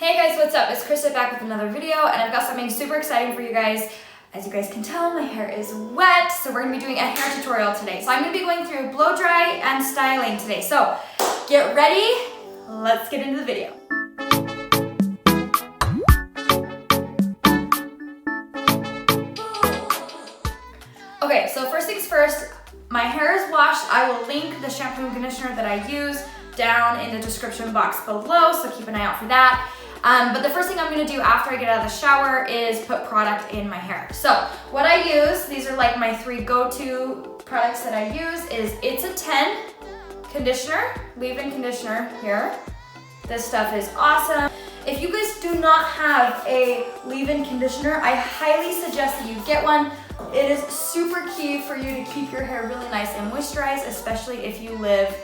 Hey guys, what's up? It's Krista back with another video, and I've got something super exciting for you guys. As you guys can tell, my hair is wet, so we're gonna be doing a hair tutorial today. So I'm gonna be going through blow dry and styling today. So get ready, let's get into the video. Okay, so first things first, my hair is washed. I will link the shampoo and conditioner that I use down in the description box below, so keep an eye out for that. But the first thing I'm gonna do after I get out of the shower is put product in my hair. So what I use, these are like my 3 go-to products that I use, is It's a 10 conditioner, leave-in conditioner here. This stuff is awesome. If you guys do not have a leave-in conditioner, I highly suggest that you get one. It is super key for you to keep your hair really nice and moisturized, especially if you live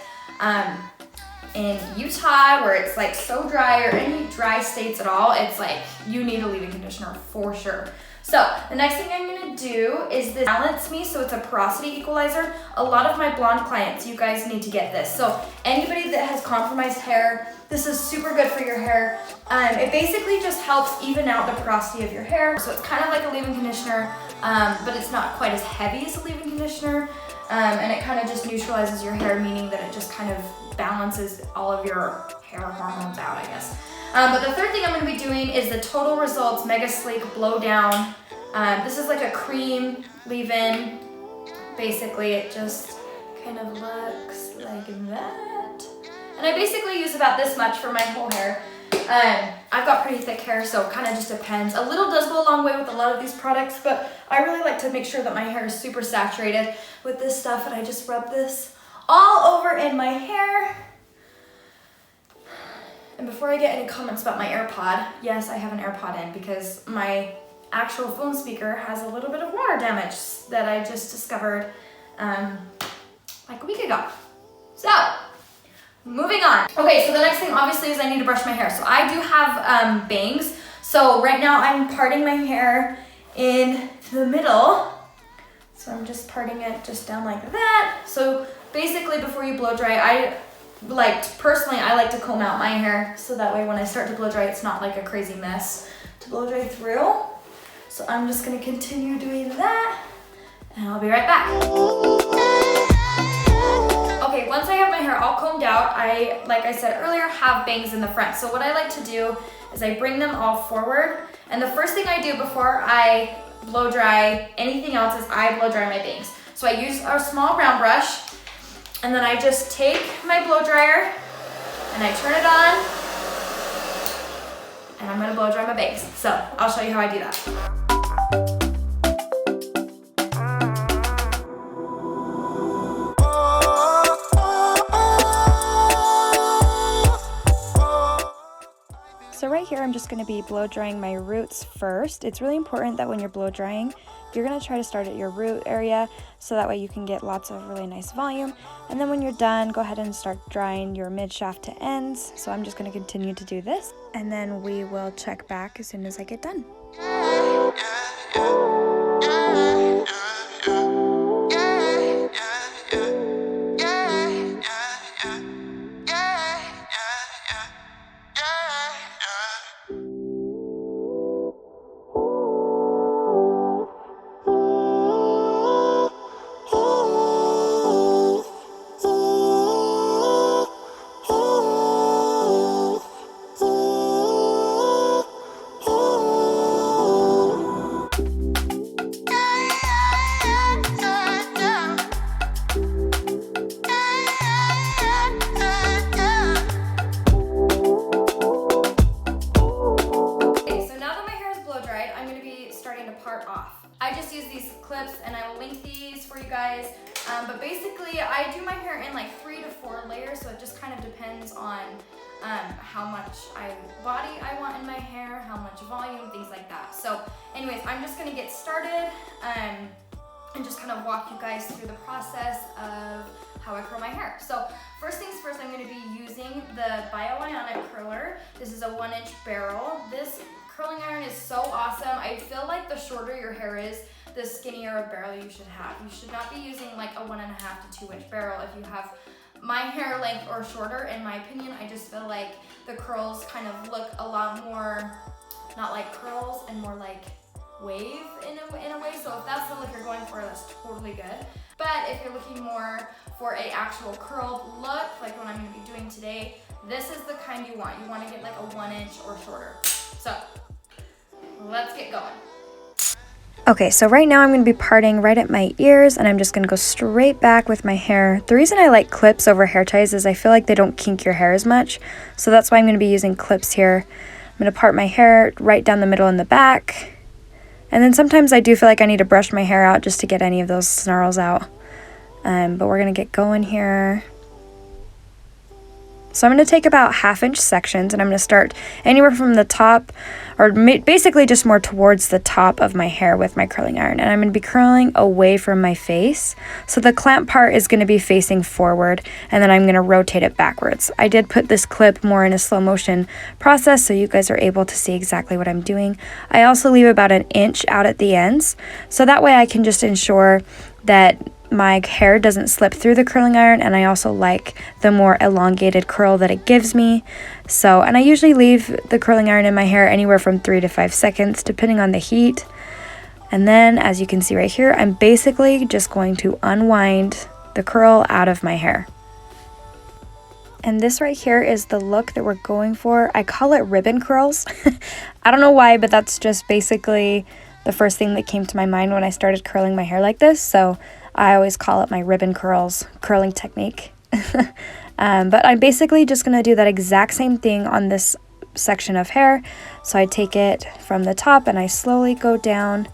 in Utah where it's like so dry, or any dry states at all. It's like you need a leave-in conditioner for sure. So the next thing I'm gonna do is this Balance Me. So it's a porosity equalizer. A lot of my blonde clients, you guys need to get this. So anybody that has compromised hair, this is super good for your hair. It basically just helps even out the porosity of your hair. So it's kind of like a leave-in conditioner, but it's not quite as heavy as a leave-in conditioner. And it kind of just neutralizes your hair, meaning that it just kind of balances all of your hair hormones out, I guess. But the third thing I'm gonna be doing is the Total Results Mega Sleek Blow Down. This is like a cream leave-in. Basically, it just kind of looks like that. And I basically use about this much for my whole hair. I've got pretty thick hair, so it kind of just depends. A little does go a long way with a lot of these products, but I really like to make sure that my hair is super saturated with this stuff, and I just rub this all over in my hair. And before I get any comments about my AirPod, yes, I have an AirPod in because my actual phone speaker has a little bit of water damage that I just discovered like a week ago. So, moving on. Okay, so the next thing obviously is I need to brush my hair. So I do have bangs. So right now I'm parting my hair in the middle. So I'm just parting it just down like that. So basically before you blow dry, personally I like to comb out my hair so that way when I start to blow dry, it's not like a crazy mess to blow dry through. So I'm just gonna continue doing that and I'll be right back. Okay, once I have my hair all combed out, I, like I said earlier, have bangs in the front. So what I like to do is I bring them all forward, and the first thing I do before I blow dry anything else is I blow dry my bangs. So I use a small round brush, and then I just take my blow dryer and I turn it on, and I'm gonna blow dry my bangs. So I'll show you how I do that. So right here, I'm just going to be blow drying my roots first. It's really important that when you're blow drying, you're going to try to start at your root area so that way you can get lots of really nice volume. And then when you're done, go ahead and start drying your mid shaft to ends. So I'm just going to continue to do this, and then we will check back as soon as I get done. I just use these clips and I will link these for you guys. But basically I do my hair in like 3 to 4 layers, so it just kind of depends on how much body I want in my hair, how much volume, things like that. So anyways, I'm just gonna get started and just kind of walk you guys through the process of how I curl my hair. So first things first, I'm gonna be using the Bioionic curler. This is a 1-inch barrel. This curling iron is so awesome. I feel like the shorter your hair is, the skinnier a barrel you should have. You should not be using like a 1.5 to 2 inch barrel if you have my hair length or shorter, in my opinion. I just feel like the curls kind of look a lot more, not like curls and more like wave in a way. So if that's the look you're going for, that's totally good. But if you're looking more for a actual curled look, like what I'm gonna be doing today, this is the kind you want. You wanna get like a 1 inch or shorter. So let's get going. Okay, so right now I'm going to be parting right at my ears, and I'm just going to go straight back with my hair. The reason I like clips over hair ties is I feel like they don't kink your hair as much, so that's why I'm going to be using clips here. I'm going to part my hair right down the middle and the back, and then sometimes I do feel like I need to brush my hair out just to get any of those snarls out. But we're going to get going here. So I'm going to take about 1/2 inch sections, and I'm going to start anywhere from the top, or basically just more towards the top of my hair with my curling iron. And I'm going to be curling away from my face. So the clamp part is going to be facing forward, and then I'm going to rotate it backwards. I did put this clip more in a slow motion process so you guys are able to see exactly what I'm doing. I also leave about 1 inch out at the ends, so that way I can just ensure that my hair doesn't slip through the curling iron, and I also like the more elongated curl that it gives me. So, and I usually leave the curling iron in my hair anywhere from 3 to 5 seconds depending on the heat. And then, as you can see right here, I'm basically just going to unwind the curl out of my hair. And this right here is the look that we're going for. I call it ribbon curls. I don't know why, but that's just basically the first thing that came to my mind when I started curling my hair like this. So I always call it my ribbon curling technique. But I'm basically just going to do that exact same thing on this section of hair. So I take it from the top and I slowly go down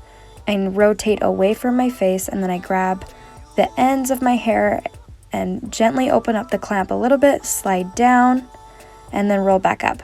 and rotate away from my face, and then I grab the ends of my hair and gently open up the clamp a little bit, slide down, and then roll back up.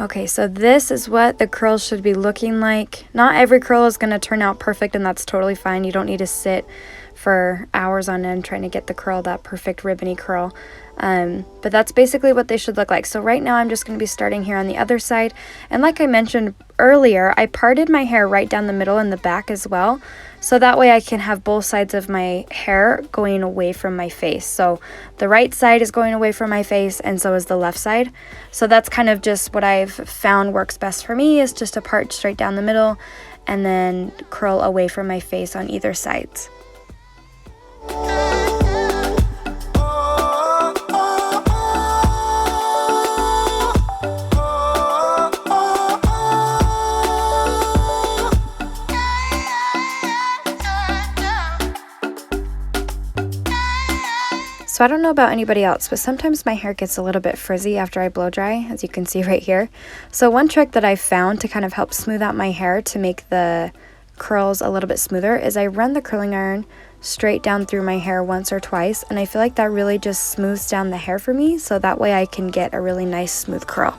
Okay, so this is what the curls should be looking like. Not every curl is going to turn out perfect, and that's totally fine. You don't need to sit for hours on end trying to get the curl, that perfect ribbony curl. But that's basically what they should look like. So right now I'm just going to be starting here on the other side. And like I mentioned earlier, I parted my hair right down the middle and the back as well. So that way I can have both sides of my hair going away from my face. So the right side is going away from my face, and so is the left side. So that's kind of just what I've found works best for me, is just to part straight down the middle and then curl away from my face on either sides. So I don't know about anybody else, but sometimes my hair gets a little bit frizzy after I blow dry, as you can see right here. So one trick that I found to kind of help smooth out my hair to make the curls a little bit smoother is I run the curling iron straight down through my hair once or twice, and I feel like that really just smooths down the hair for me, so that way I can get a really nice smooth curl.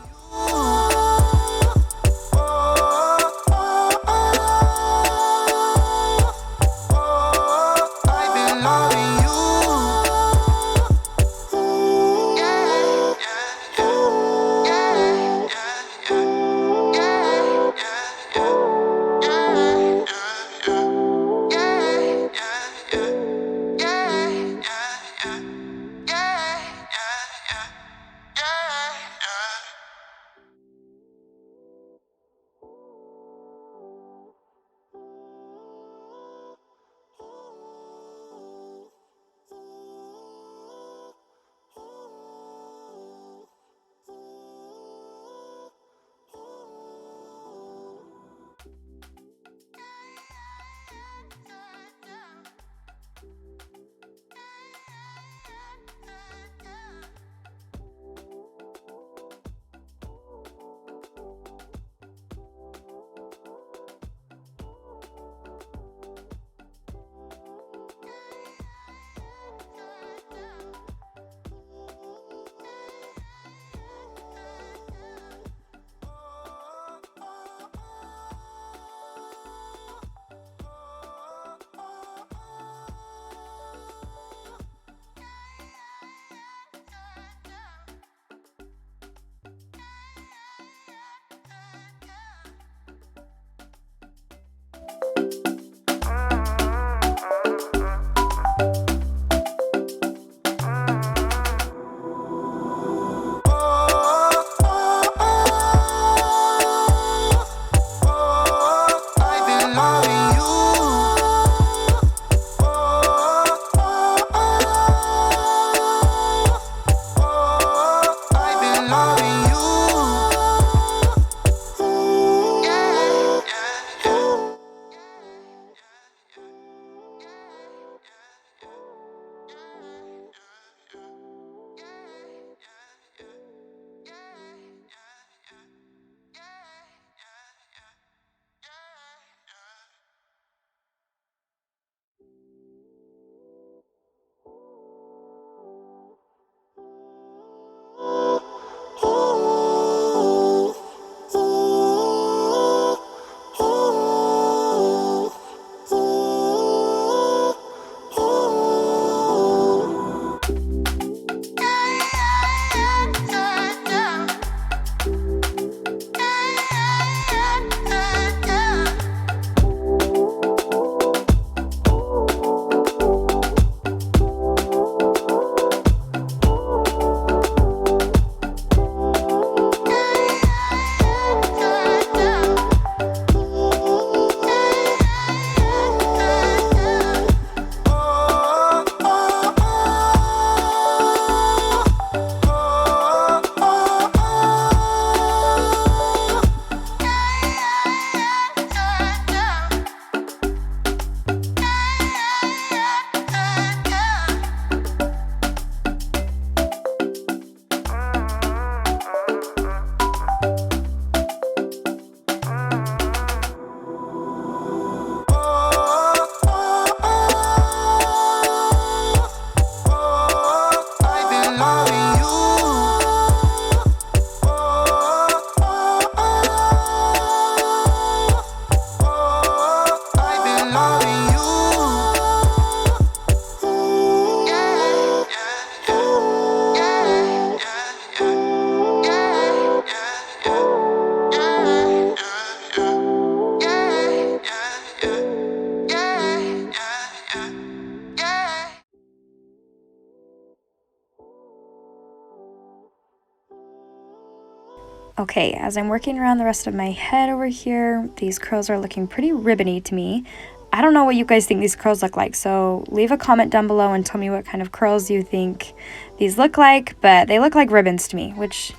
Okay, as I'm working around the rest of my head over here, these curls are looking pretty ribbony to me. I don't know what you guys think these curls look like, so leave a comment down below and tell me what kind of curls you think these look like, but they look like ribbons to me, which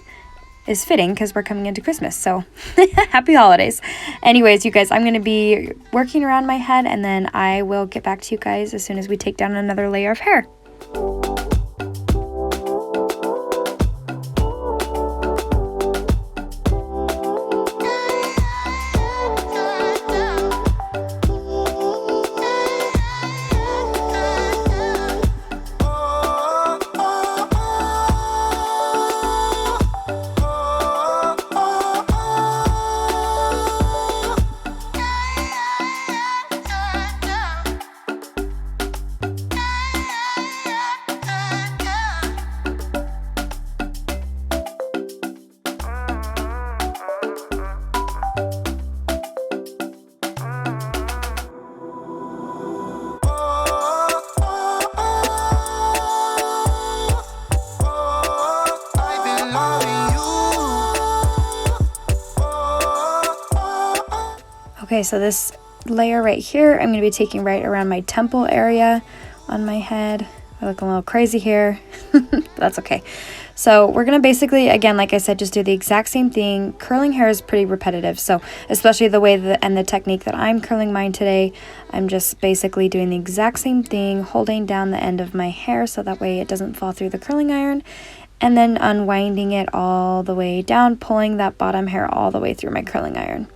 is fitting because we're coming into Christmas, so happy holidays. Anyways, you guys, I'm going to be working around my head, and then I will get back to you guys as soon as we take down another layer of hair. Okay, so this layer right here, I'm going to be taking right around my temple area on my head. I look a little crazy here, but that's okay. So we're going to basically, again, like I said, just do the exact same thing. Curling hair is pretty repetitive, so especially the way and the technique that I'm curling mine today, I'm just basically doing the exact same thing, holding down the end of my hair so that way it doesn't fall through the curling iron, and then unwinding it all the way down, pulling that bottom hair all the way through my curling iron.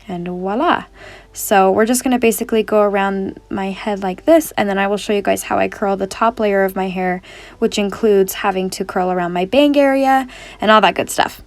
And voila. So we're just going to basically go around my head like this, and then I will show you guys how I curl the top layer of my hair, which includes having to curl around my bang area and all that good stuff.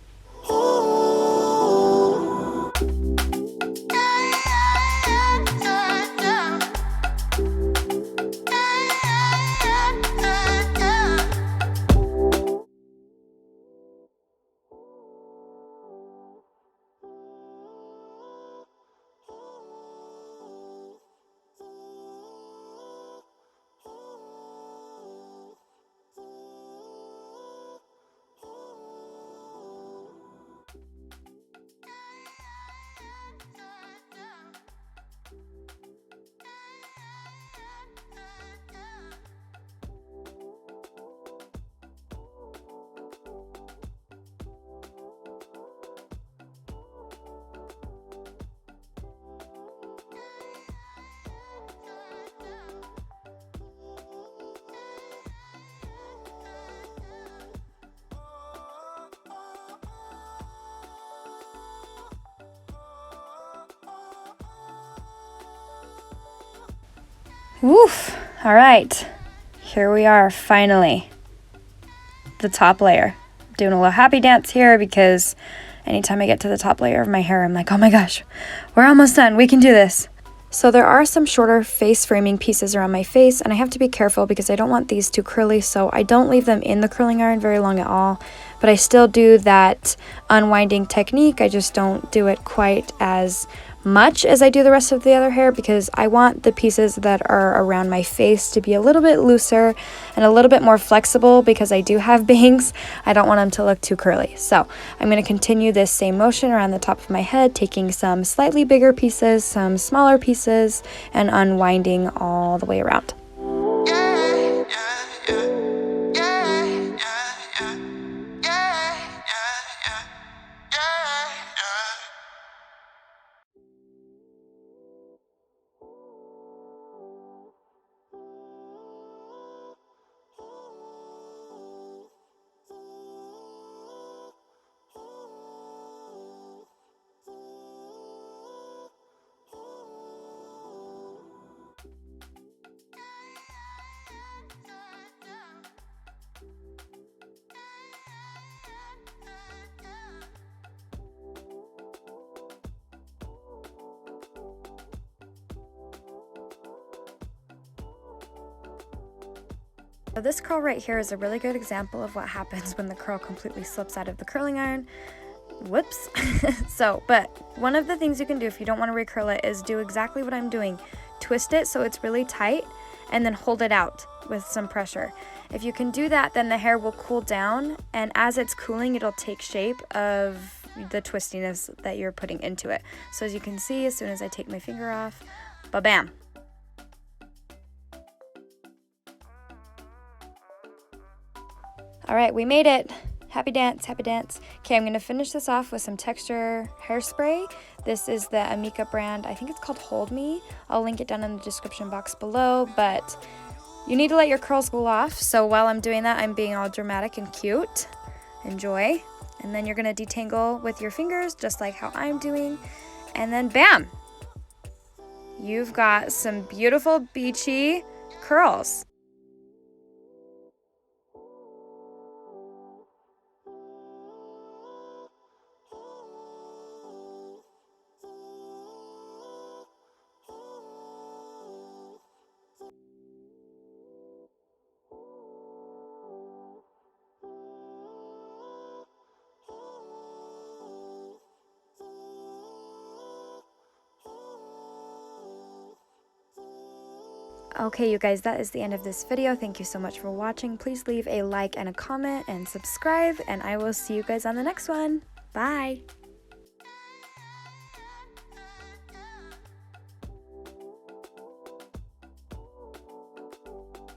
Woof! All right, here we are, finally. The top layer. Doing a little happy dance here because anytime I get to the top layer of my hair, I'm like, oh my gosh, we're almost done. We can do this. So there are some shorter face framing pieces around my face, and I have to be careful because I don't want these too curly, so I don't leave them in the curling iron very long at all. But I still do that unwinding technique. I just don't do it quite as much as I do the rest of the other hair because I want the pieces that are around my face to be a little bit looser and a little bit more flexible because I do have bangs. I don't want them to look too curly. So I'm going to continue this same motion around the top of my head, taking some slightly bigger pieces, some smaller pieces, and unwinding all the way around. So this curl right here is a really good example of what happens when the curl completely slips out of the curling iron. Whoops. But one of the things you can do if you don't want to recurl it is do exactly what I'm doing. Twist it so it's really tight and then hold it out with some pressure. If you can do that, then the hair will cool down, and as it's cooling, it'll take shape of the twistiness that you're putting into it. So as you can see, as soon as I take my finger off, ba-bam. All right, we made it. Happy dance, happy dance. Okay, I'm gonna finish this off with some texture hairspray. This is the Amika brand. I think it's called Hold Me. I'll link it down in the description box below, but you need to let your curls cool off. So while I'm doing that, I'm being all dramatic and cute. Enjoy. And then you're gonna detangle with your fingers, just like how I'm doing. And then bam! You've got some beautiful beachy curls. Okay, you guys, that is the end of this video. Thank you so much for watching. Please leave a like and a comment and subscribe, and I will see you guys on the next one. Bye!